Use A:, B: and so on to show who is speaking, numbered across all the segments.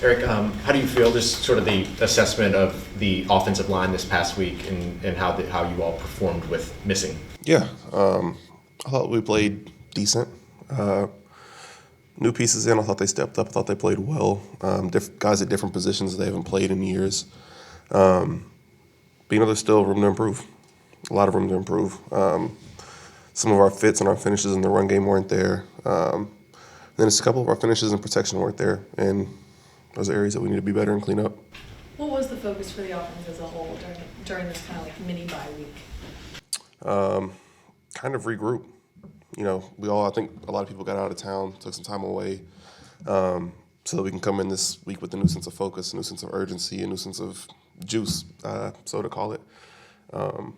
A: Eric, how do you feel, just sort of the assessment of the offensive line this past week and how you all performed with missing?
B: Yeah, I thought we played decent. New pieces in, I thought they stepped up. I thought they played well. Guys at different positions they haven't played in years. But, there's still room to improve. A lot of room to improve. Some of our fits and our finishes in the run game weren't there. Then it's a couple of our finishes and protection weren't there. And those are areas that we need to be better and clean up.
C: What was the focus for the offense as a whole during this kind of like mini bye week?
B: Kind of regroup. I think a lot of people got out of town, took some time away, so that we can come in this week with a new sense of focus, a new sense of urgency, a new sense of juice, so to call it. And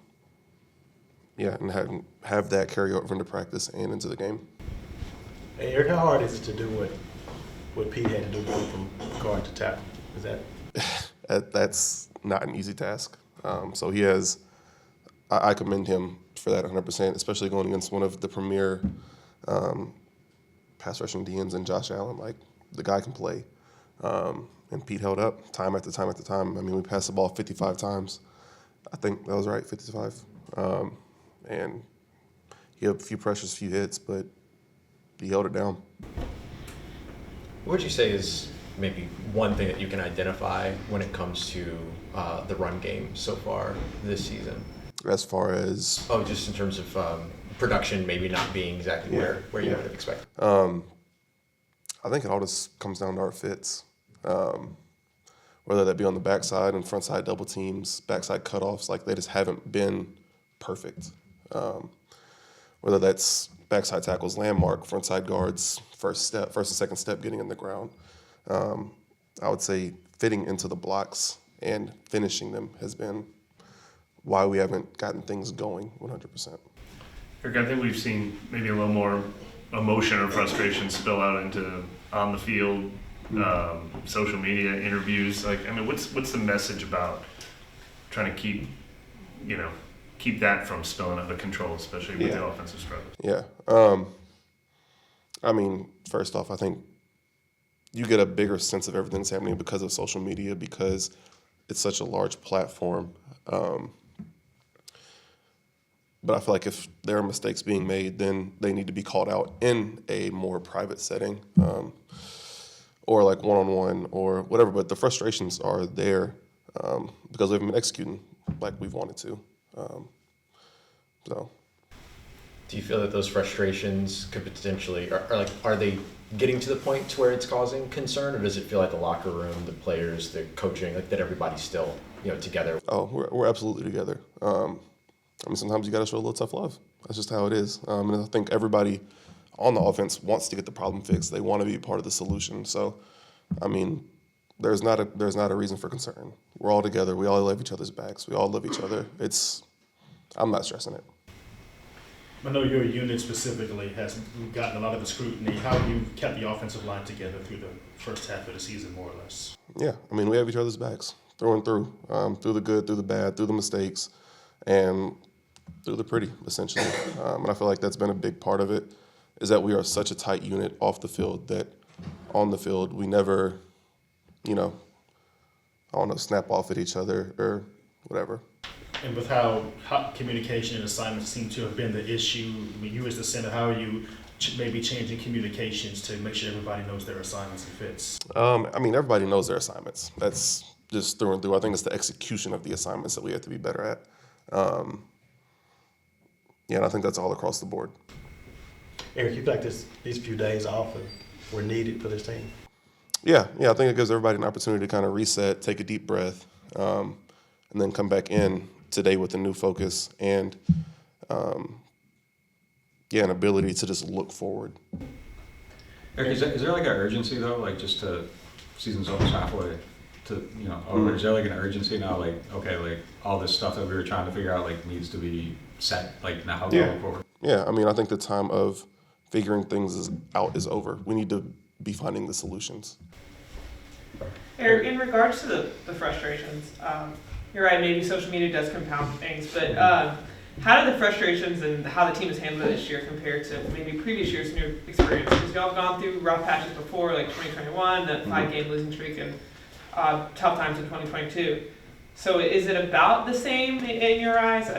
B: have that carry over into practice and into the game.
D: Hey, Eric, how hard is it to do what Pete had to do going from guard to tackle? Is that?
B: That's not an easy task. So he has. I commend him for that 100%, especially going against one of the premier pass rushing DNs in Josh Allen. Like, the guy can play. And Pete held up time after time after time. I mean, we passed the ball 55 times. I think that was right, 55. And he had a few pressures, a few hits, but he held it down.
A: What would you say is maybe one thing that you can identify when it comes to the run game so far this season?
B: As far as?
A: Oh, just in terms of production maybe not being exactly where you would have expected.
B: I think it all just comes down to our fits. Whether that be on the backside and frontside double teams, backside cutoffs, like they just haven't been perfect. Whether that's backside tackles, landmark, frontside guards, first and second step getting in the ground. I would say fitting into the blocks and finishing them has been why we haven't gotten things going 100%.
E: Eric, I think we've seen maybe a little more emotion or frustration spill out into on the field, social media, interviews. What's the message about trying to keep that from spilling out of control, especially with the offensive struggles?
B: Yeah. First off, I think you get a bigger sense of everything that's happening because of social media, because it's such a large platform. But I feel like if there are mistakes being made, then they need to be called out in a more private setting, or like one-on-one or whatever. But the frustrations are there because we haven't been executing like we've wanted to.
A: Do you feel that those frustrations could potentially are they getting to the point to where it's causing concern, or does it feel like the locker room, the players, the coaching, like that everybody's still together?
B: Oh, we're absolutely together. Sometimes you got to show a little tough love. That's just how it is. And I think everybody on the offense wants to get the problem fixed. They want to be part of the solution. So, there's not a reason for concern. We're all together. We all have each other's backs. We all love each other. I'm not stressing it.
D: I know your unit specifically has gotten a lot of the scrutiny. How have you kept the offensive line together through the first half of the season, more or less?
B: Yeah, we have each other's backs through and through, through the good, through the bad, through the mistakes, and through the pretty, essentially. And I feel like that's been a big part of it, is that we are such a tight unit off the field that on the field we never, snap off at each other or whatever.
D: And with how communication and assignments seem to have been the issue, you as the center, how are you maybe changing communications to make sure everybody knows their assignments and fits?
B: Everybody knows their assignments. That's just through and through. I think it's the execution of the assignments that we have to be better at. And I think that's all across the board.
D: Eric, you feel like these few days off were needed for this team?
B: Yeah, I think it gives everybody an opportunity to kind of reset, take a deep breath, and then come back in today with a new focus and an ability to just look forward.
F: Eric, is there like an urgency though, like just to season's almost halfway to or is there like an urgency now, like okay, like all this stuff that we were trying to figure out like needs to be set like now going forward?
B: Yeah, I think the time of figuring things out is over. We need to be finding the solutions.
G: Eric, in regards to the frustrations, you're right, maybe social media does compound things, but How did the frustrations and how the team has handled it this year compare to maybe previous years in your experience? Because y'all have gone through rough patches before, like 2021, that 5-game losing streak, and tough times in 2022. So is it about the same in your eyes?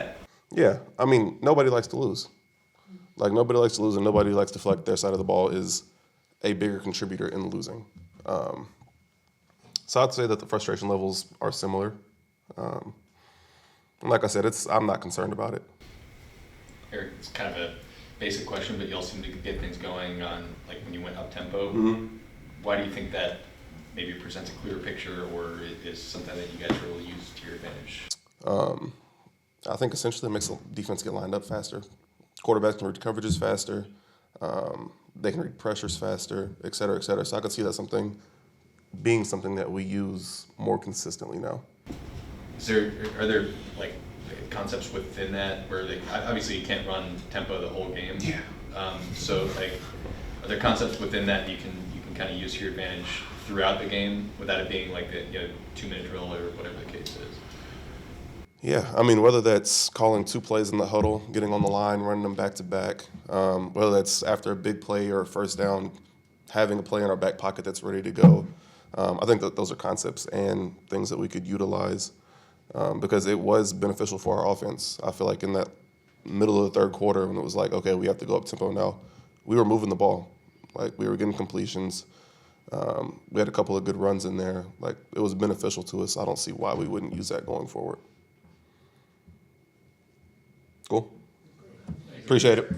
B: Yeah, I mean, nobody likes to lose. Like, nobody likes to lose, and nobody likes to feel like their side of the ball is a bigger contributor in losing. So I'd say that the frustration levels are similar. And like I said, I'm not concerned about it.
H: Eric, it's kind of a basic question, but you all seem to get things going on, like when you went up tempo. Why do you think that maybe presents a clearer picture, or is something that you guys really use to your advantage?
B: I think essentially it makes the defense get lined up faster. Quarterbacks can read coverages faster. They can read pressures faster, et cetera, et cetera. So I could see that being something that we use more consistently now.
H: Are there like concepts within that where obviously you can't run tempo the whole game? Yeah. So like, are there concepts within that you can kind of use to your advantage throughout the game without it being like the 2-minute drill or whatever the case is?
B: Yeah, I mean, whether that's calling 2 plays in the huddle, getting on the line, running them back to back, whether that's after a big play or a first down, having a play in our back pocket that's ready to go. I think that those are concepts and things that we could utilize because it was beneficial for our offense. I feel like in that middle of the third quarter when it was like, okay, we have to go up tempo now, we were moving the ball. Like, we were getting completions. We had a couple of good runs in there. Like, it was beneficial to us. I don't see why we wouldn't use that going forward. Cool. Appreciate it.